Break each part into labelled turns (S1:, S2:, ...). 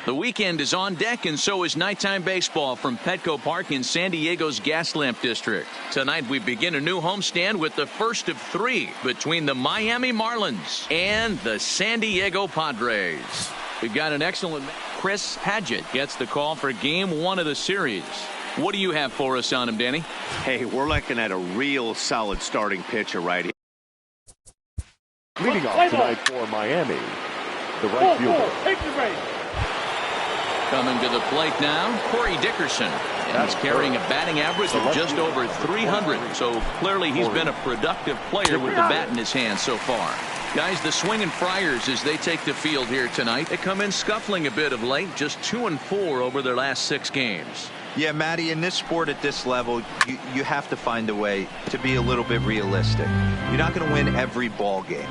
S1: The weekend is on deck, and so is nighttime baseball from Petco Park in San Diego's Gaslamp District. Tonight we begin a new homestand with the first of three between the Miami Marlins and the San Diego Padres. We've got an excellent Chris Padgett gets the call for game one of the series. What do you have for us on him, Danny?
S2: Hey, we're looking at a real solid starting pitcher right here.
S3: Leading off tonight for Miami, the right fielder.
S1: Coming to the plate now, Corey Dickerson. And he's carrying a batting average of just over 300. So clearly he's been a productive player with the bat in his hand so far. Guys, the Swinging Friars, as they take the field here tonight, they come in scuffling a bit of late, just 2-4 over their last 6 games.
S4: Yeah, Matty, in this sport at this level, you have to find a way to be a little bit realistic. You're not going to win every ball game.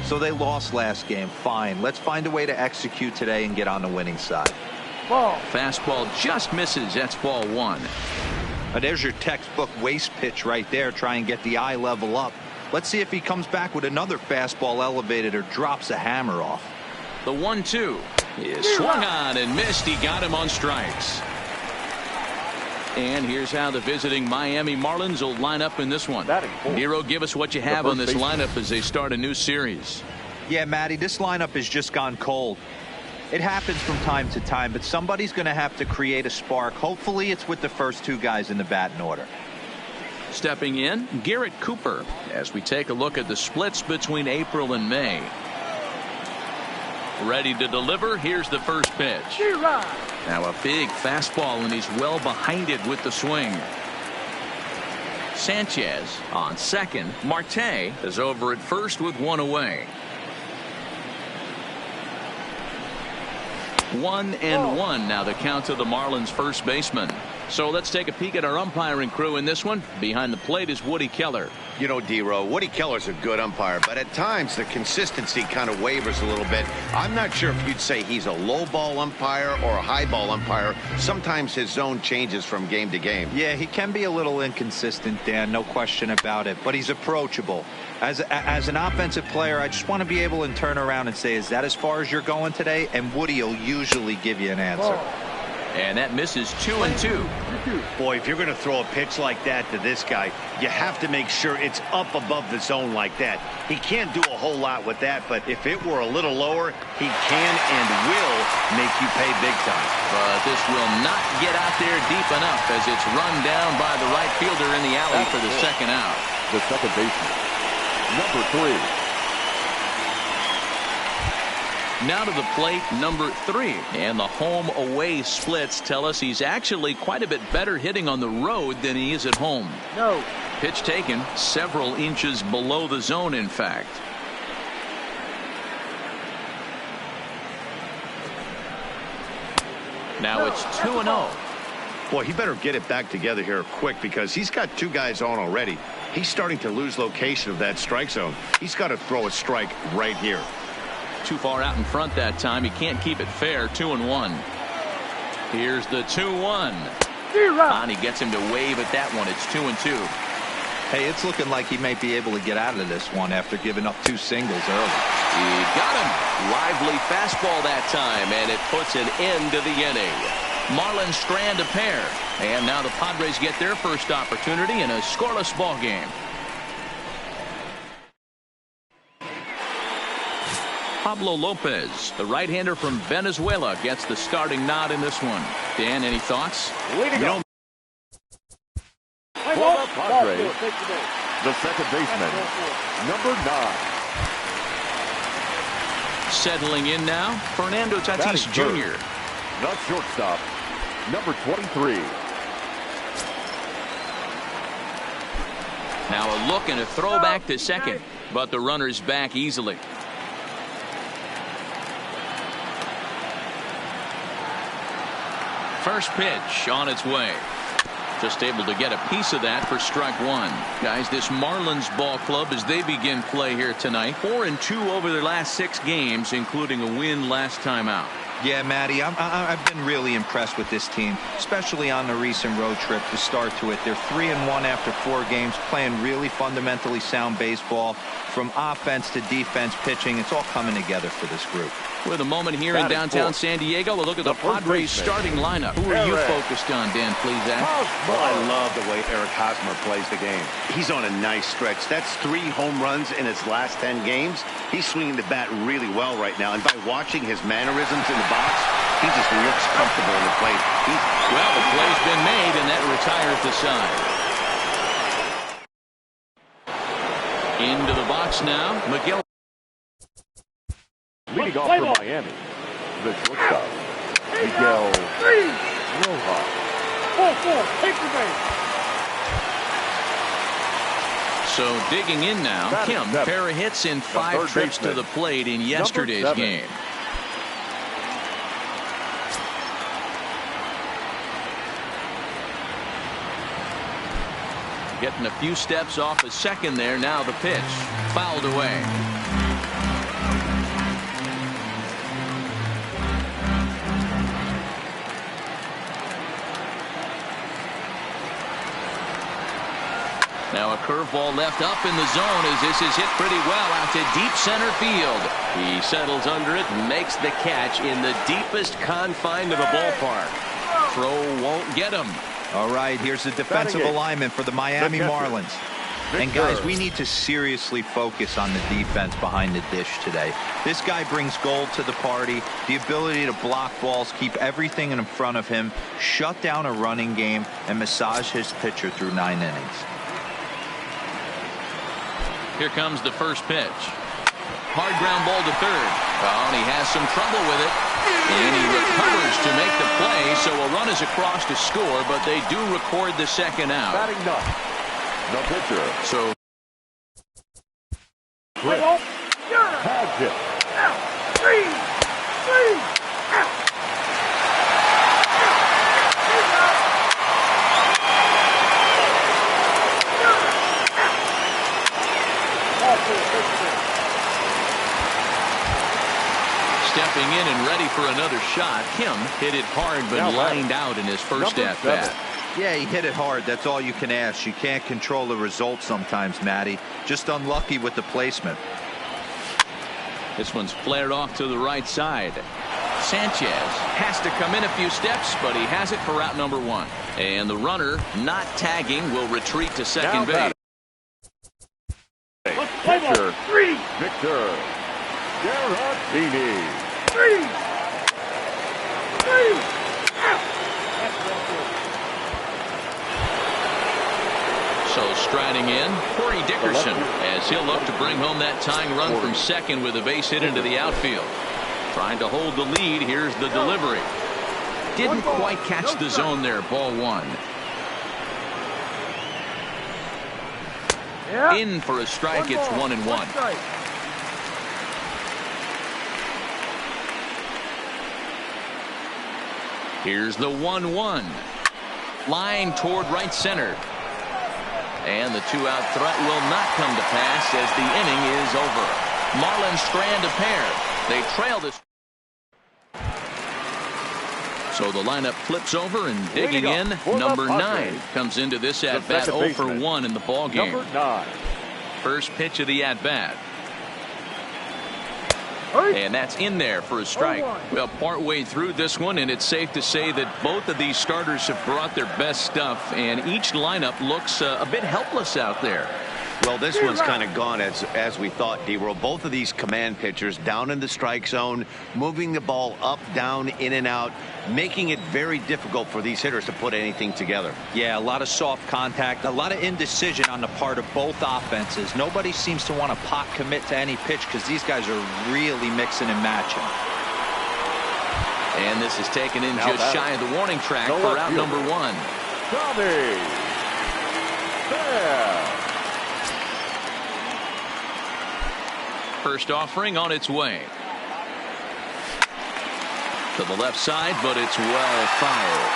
S4: So they lost last game. Fine. Let's find a way to execute today and get on the winning side.
S1: Ball. Fastball just misses. That's ball 1.
S4: There's your textbook waste pitch right there. Try and get the eye level up. Let's see if he comes back with another fastball elevated or drops a hammer off.
S1: The 1-2 is swung on and missed. He got him on strikes. And here's how the visiting Miami Marlins will line up in this one. Nero, give us what you have on this lineup as they start a new series.
S4: Yeah, Matty, this lineup has just gone cold. It happens from time to time, but somebody's going to have to create a spark. Hopefully it's with the first 2 guys in the batting order.
S1: Stepping in, Garrett Cooper, as we take a look at the splits between April and May. Ready to deliver. Here's the first pitch. Now a big fastball, and he's well behind it with the swing. Sanchez on second. Marte is over at first with 1 away. 1-1 now the count to the Marlins first baseman. So let's take a peek at our umpiring crew in this one. Behind the plate is Woody Keller.
S2: You know, D-Row, Woody Keller's a good umpire, but at times the consistency kind of wavers a little bit. I'm not sure if you'd say he's a low ball umpire or a high ball umpire. Sometimes his zone changes from game to game.
S4: Yeah, he can be a little inconsistent, Dan, no question about it, but he's approachable. As an offensive player, I just want to be able to turn around and say, is that as far as you're going today? And Woody will usually give you an answer.
S1: And that misses 2-2.
S2: Boy, if you're going to throw a pitch like that to this guy, you have to make sure it's up above the zone like that. He can't do a whole lot with that, but if it were a little lower, he can and will make you pay big time.
S1: But this will not get out there deep enough as it's run down by the right fielder in the alley for the second out.
S3: The second baseman, number 3.
S1: Now to the plate, number 3. And the home-away splits tell us he's actually quite a bit better hitting on the road than he is at home.
S5: No.
S1: Pitch taken several inches below the zone, in fact. Now it's 2-0.
S2: Boy, he better get it back together here quick because he's got 2 guys on already. He's starting to lose location of that strike zone. He's got to throw a strike right here.
S1: Too far out in front that time. He can't keep it fair. 2-1. Here's the 2-1. And he gets him to wave at that one. It's 2-2.
S4: Hey, it's looking like he may be able to get out of this one after giving up 2 singles early.
S1: He got him. Lively fastball that time, and it puts an end to the inning. Marlins strand a pair, and now the Padres get their first opportunity in a scoreless ball game. Pablo Lopez, the right-hander from Venezuela, gets the starting nod in this one. Dan, any thoughts?
S3: For the Padres, the second baseman, number 9.
S1: Settling in now, Fernando Tatis Jr.
S3: The shortstop, number 23.
S1: Now a look and a throwback to second, but the runner's back easily. First pitch on its way. Just able to get a piece of that for strike 1. Guys, this Marlins ball club, as they begin play here tonight, 4-2 over their last 6 games, including a win last time out.
S4: Yeah, Matty, I've been really impressed with this team, especially on the recent road trip to start to it. They're 3-1 after 4 games, playing really fundamentally sound baseball. From offense to defense, pitching, it's all coming together for this group.
S1: With a moment here in downtown San Diego, we'll look at the Padres starting lineup. Who are you focused on, Dan Plesac?
S2: Well, I love the way Eric Hosmer plays the game. He's on a nice stretch. That's 3 home runs in his last 10 games. He's swinging the bat really well right now. And by watching his mannerisms in the box, he just looks comfortable in the plate.
S1: Well, the play's been made, and that retires the side. Into the box now, Miguel.
S3: Leading off for Miami, the shortstop, Miguel Rojas.
S5: 4-4, take the base.
S1: So digging in now, Kim, pair of hits in 5 trips to the plate in yesterday's game. Getting a few steps off his second there. Now the pitch. Fouled away. Now a curveball left up in the zone as this is hit pretty well out to deep center field. He settles under it and makes the catch in the deepest confine of the ballpark. Throw won't get him.
S4: All right, here's the defensive alignment for the Miami Marlins. And guys, we need to seriously focus on the defense behind the dish today. This guy brings gold to the party, the ability to block balls, keep everything in front of him, shut down a running game, and massage his pitcher through 9 innings.
S1: Here comes the first pitch. Hard ground ball to third. Oh, and he has some trouble with it. And he recovers to make the play, so a run is across to score, but they do record the second out.
S3: Batting ninth, the pitcher.
S1: So
S3: Padgett.
S1: stepping in and ready for another shot. Kim hit it hard but lined out in his first at-bat.
S4: Yeah, he hit it hard. That's all you can ask. You can't control the result sometimes, Matty. Just unlucky with the placement.
S1: This one's flared off to the right side. Sanchez has to come in a few steps, but he has it for route number 1. And the runner, not tagging, will retreat to second base.
S3: Pitcher, Victor Garantini.
S1: So striding in, Corey Dickerson, as he'll look to bring home that tying run from second with a base hit into the outfield. Trying to hold the lead. Here's the delivery. Didn't quite catch the zone there. Ball 1. In for a strike. It's 1-1. Here's the 1-1. Line toward right center. And the 2-out threat will not come to pass as the inning is over. Marlins strand a pair. They trail this. So the lineup flips over and digging in. Number 9 comes into this at-bat 0 for 1 in the ball game.
S3: Number 9.
S1: First pitch of the at-bat. And that's in there for a strike. Well, partway through this one, and it's safe to say that both of these starters have brought their best stuff, and each lineup looks a bit helpless out there.
S2: Well, this one's kind of gone as we thought, D-World. Both of these command pitchers down in the strike zone, moving the ball up, down, in and out, making it very difficult for these hitters to put anything together.
S4: Yeah, a lot of soft contact, a lot of indecision on the part of both offenses. Nobody seems to want to pot commit to any pitch because these guys are really mixing and matching.
S1: And this is taken in just shy of the warning track for out number 1.
S3: Tommy Pham.
S1: First offering on its way. To the left side, but it's well fouled.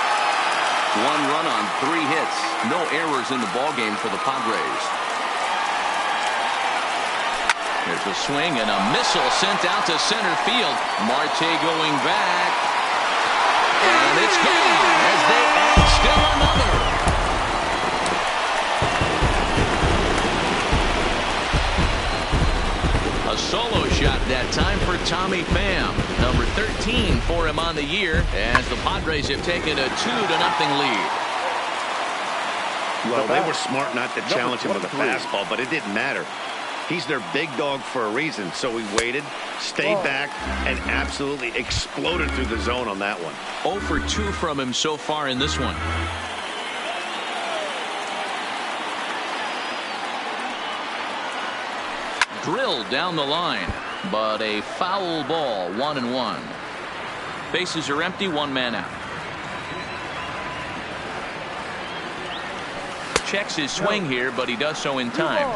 S1: 1 run on 3 hits. No errors in the ballgame for the Padres. There's a swing and a missile sent out to center field. Marte going back. And it's gone as they add still another. A solo shot that time for Tommy Pham. Number 13 for him on the year as the Padres have taken a 2-0 lead.
S2: Well, they were smart not to challenge him with a fastball, but it didn't matter. He's their big dog for a reason, so he waited, stayed back, and absolutely exploded through the zone on that one.
S1: 0 for 2 from him so far in this one. Drilled down the line, but a foul ball, 1-1. Bases are empty, one man out. Checks his swing here, but he does so in time.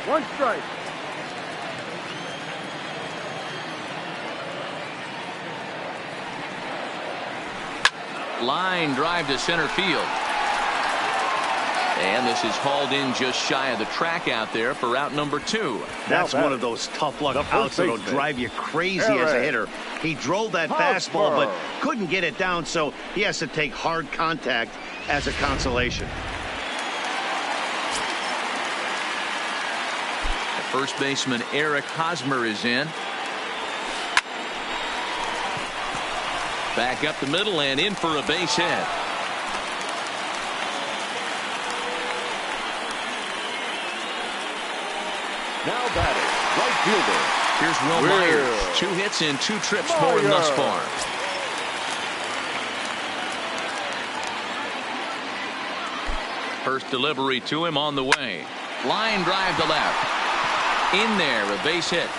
S5: 1 strike.
S1: Line drive to center field. And this is hauled in just shy of the track out there for out number 2.
S2: That's one of those tough luck outs that'll drive you crazy as a hitter. He drove that fastball, but couldn't get it down, so he has to take hard contact as a consolation.
S1: First baseman Eric Hosmer is in. Back up the middle and in for a base hit.
S3: Now batting, right fielder.
S1: Here's Will Myers. 2 hits and 2 trips for him thus far. First delivery to him on the way. Line drive to left. In there, a base hit.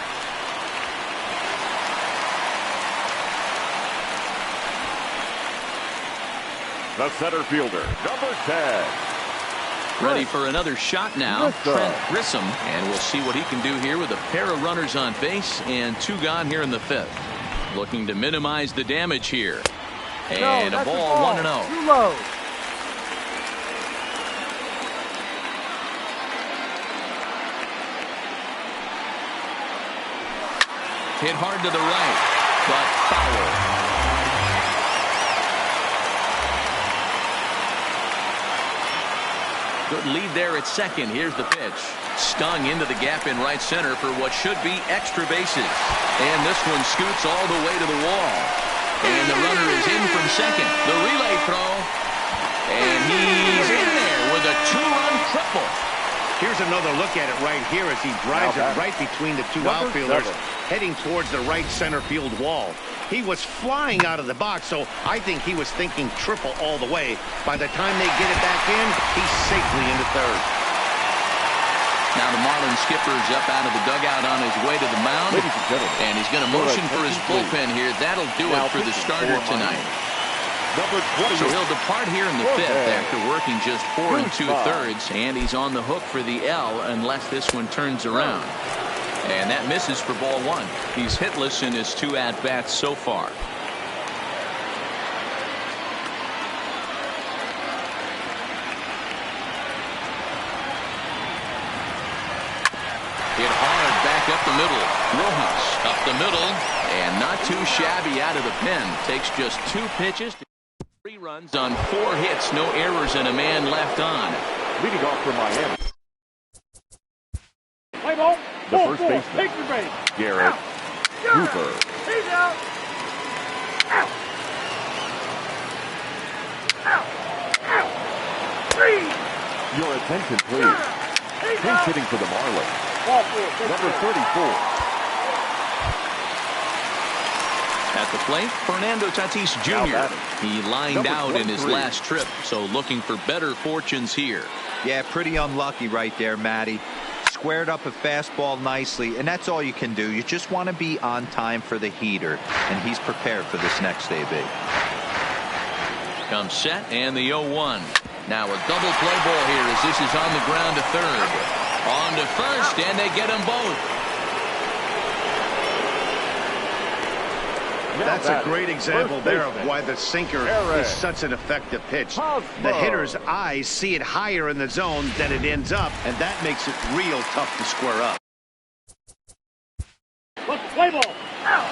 S3: The center fielder, number 10.
S1: Ready for another shot now, Trent Grissom, and we'll see what he can do here with a pair of runners on base and 2 gone here in the 5th. Looking to minimize the damage here. And a ball, 1-0.
S5: Too low.
S1: Hit hard to the right, but foul. Good lead there at second. Here's the pitch. Stung into the gap in right center for what should be extra bases. And this one scoots all the way to the wall. And the runner is in from second. The relay throw. And he's in there with a 2-run triple.
S2: Here's another look at it right here as he drives it right between the 2 outfielders, heading towards the right center field wall. He was flying out of the box, so I think he was thinking triple all the way. By the time they get it back in, he's safely into third.
S1: Now the Marlins skipper's up out of the dugout on his way to the mound. And he's going to motion for his bullpen here. That'll do it for the starter tonight. So he'll depart here in the 5th after working just 4 2/3, and he's on the hook for the L unless this one turns around. And that misses for ball 1. He's hitless in his 2 at-bats so far. Hit hard back up the middle. Rojas up the middle and not too shabby out of the pen. Takes just 2 pitches. 3 runs on 4 hits, no errors, and a man left on.
S3: Leading off for Miami.
S5: Play ball.
S3: The first baseman,
S5: Take the base.
S3: Garrett Cooper.
S5: He's out. Out. Out. Out. 3.
S3: Your attention, please. He's hitting for the Marlins.
S5: Ball 4.
S3: Number 34.
S1: At the plate, Fernando Tatis Jr. He lined out in his last trip, so looking for better fortunes here.
S4: Yeah, pretty unlucky right there, Matty. Squared up a fastball nicely, and that's all you can do. You just want to be on time for the heater, and he's prepared for this next AB.
S1: Comes set, and the 0-1. Now a double play ball here as this is on the ground to third. On to first, and they get them both.
S2: That's a great example there of why the sinker is such an effective pitch. The hitter's eyes see it higher in the zone than it ends up, and that makes it real tough to square up.
S5: Play ball. Out.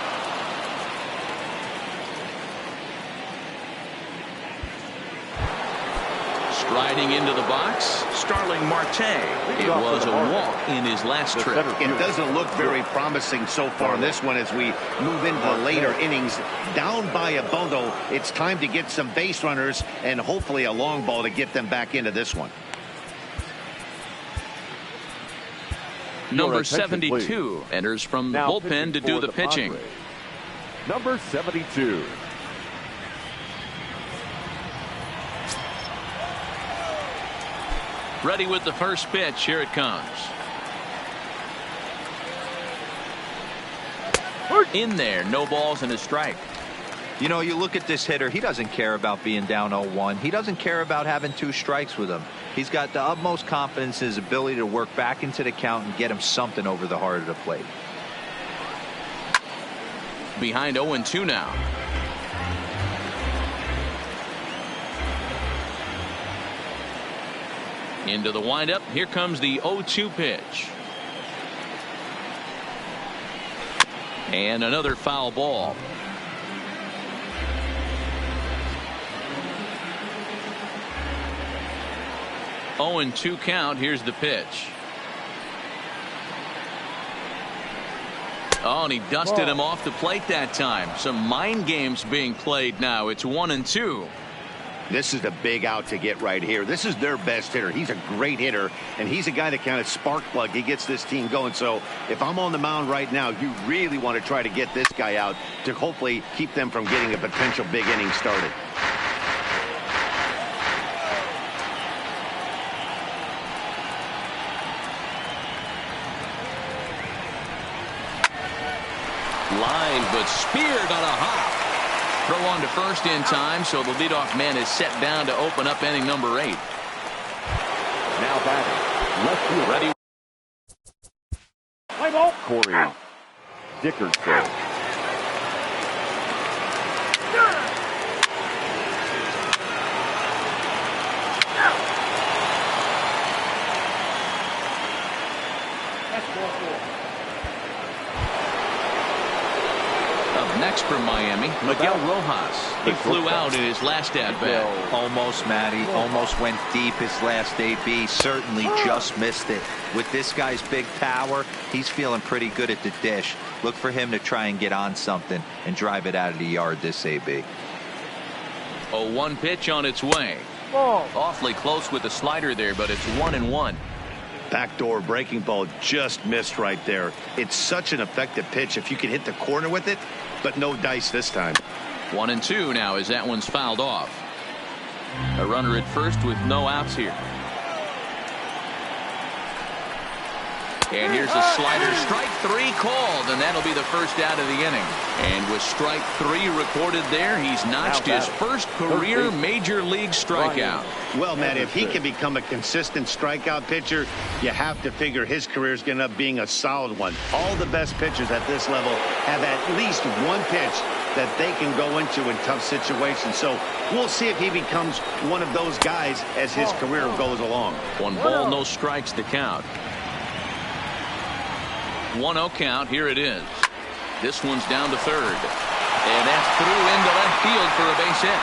S1: Striding into the box, Starling Marte. It was a walk in his last trip.
S2: It doesn't look very promising so far in this one as we move into the later innings. Down by a bundle, it's time to get some base runners and hopefully a long ball to get them back into this one.
S1: Number 72 enters from the bullpen to do the pitching.
S3: Padres. Number 72.
S1: Ready with the first pitch. Here it comes. In there, no balls and a strike.
S4: You know, you look at this hitter, he doesn't care about being down 0-1. He doesn't care about having 2 strikes with him. He's got the utmost confidence in his ability to work back into the count and get him something over the heart of the plate.
S1: Behind 0-2 now. Into the windup. Here comes the 0-2 pitch. And another foul ball. Oh, and 2 count. Here's the pitch. Oh, and he dusted him off the plate that time. Some mind games being played now. It's 1-2.
S2: This is a big out to get right here. This is their best hitter. He's a great hitter, and he's a guy that kind of spark plug. He gets this team going. So if I'm on the mound right now, you really want to try to get this guy out to hopefully keep them from getting a potential big inning started.
S1: Line, but speared on a hop. Throw on to first in time, so the leadoff man is set down to open up inning number 8.
S3: Now batting, left field.
S1: Ready.
S5: Play ball.
S3: Corey Dickerson.
S5: That's ball 4.
S1: Up next from Miami, Miguel Rojas. He flew out in his last at-bat.
S4: Almost, Matty. Almost went deep his last AB. Certainly just missed it. With this guy's big power, he's feeling pretty good at the dish. Look for him to try and get on something and drive it out of the yard this AB.
S1: 0-1 pitch on its way.
S5: Ball.
S1: Awfully close with the slider there, but it's 1-1.
S2: Backdoor breaking ball just missed right there. It's such an effective pitch if you can hit the corner with it, but no dice this time.
S1: 1-2 now as that one's fouled off. A runner at first with no outs here. And here's a slider. Strike 3 called, and that'll be the first out of the inning. And with strike 3 recorded there, he's notched his first career major league strikeout.
S2: Well, Matt, if he can become a consistent strikeout pitcher, you have to figure his career is going to end up being a solid one. All the best pitchers at this level have at least one pitch that they can go into in tough situations. So we'll see if he becomes one of those guys as his career goes along.
S1: 1 ball, no strikes to count. 1-0 count. Here it is. This one's down to third. And that's through into left field for a base hit.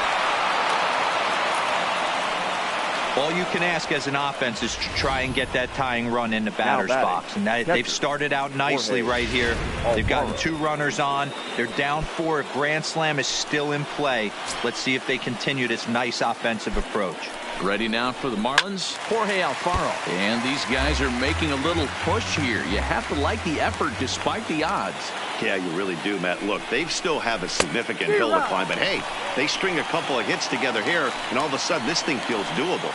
S4: All you can ask as an offense is to try and get that tying run in the batter's box. And they've started out nicely right here. They've gotten 2 runners on. They're down 4. A grand slam is still in play. Let's see if they continue this nice offensive approach.
S1: Ready now for the Marlins, Jorge Alfaro. And these guys are making a little push here. You have to like the effort despite the odds.
S2: Yeah, you really do, Matt. Look, they still have a significant hill to climb, but hey, they string a couple of hits together here, and all of a sudden this thing feels doable.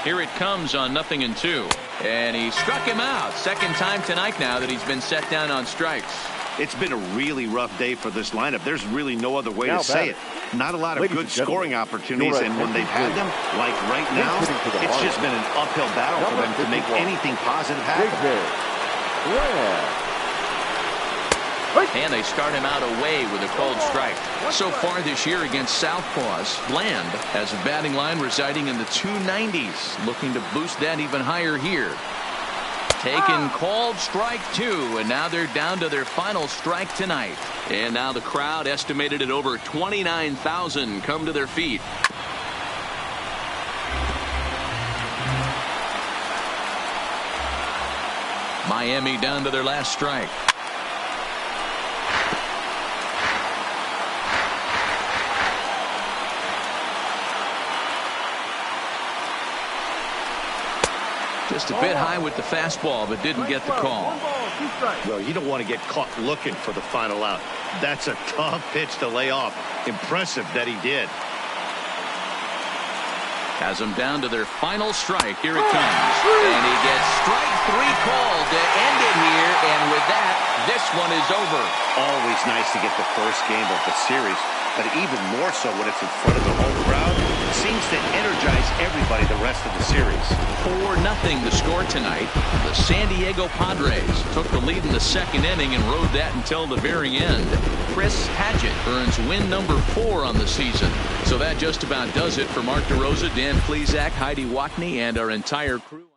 S1: Here it comes on 0-2. And he struck him out. Second time tonight now that he's been set down on strikes.
S2: It's been a really rough day for this lineup. There's really no other way to say it. Not a lot of good scoring opportunities, and when they've had them, like right now, it's just been an uphill battle for them to make anything positive happen.
S1: And they start him out away with a cold strike. So far this year against Southpaws, Bland has a batting line residing in the 290s, looking to boost that even higher here. Taken called strike 2, and now they're down to their final strike tonight. And now the crowd, estimated at over 29,000, come to their feet. Miami down to their last strike. Just a bit high with the fastball, but didn't get the call.
S2: Well, you don't want to get caught looking for the final out. That's a tough pitch to lay off. Impressive that he did.
S1: Has them down to their final strike. Here it comes. And he gets strike 3 called to end it here. And with that, this one is over.
S2: Always nice to get the first game of the series, but even more so when it's in front of the home crowd. It seems to energize everybody the rest of the series.
S1: 4-0 the score tonight. The San Diego Padres took the lead in the second inning and rode that until the very end. Chris Padgett earns win number 4 on the season. So that just about does it for Mark DeRosa, Dan Plesac, Heidi Watney, and our entire crew.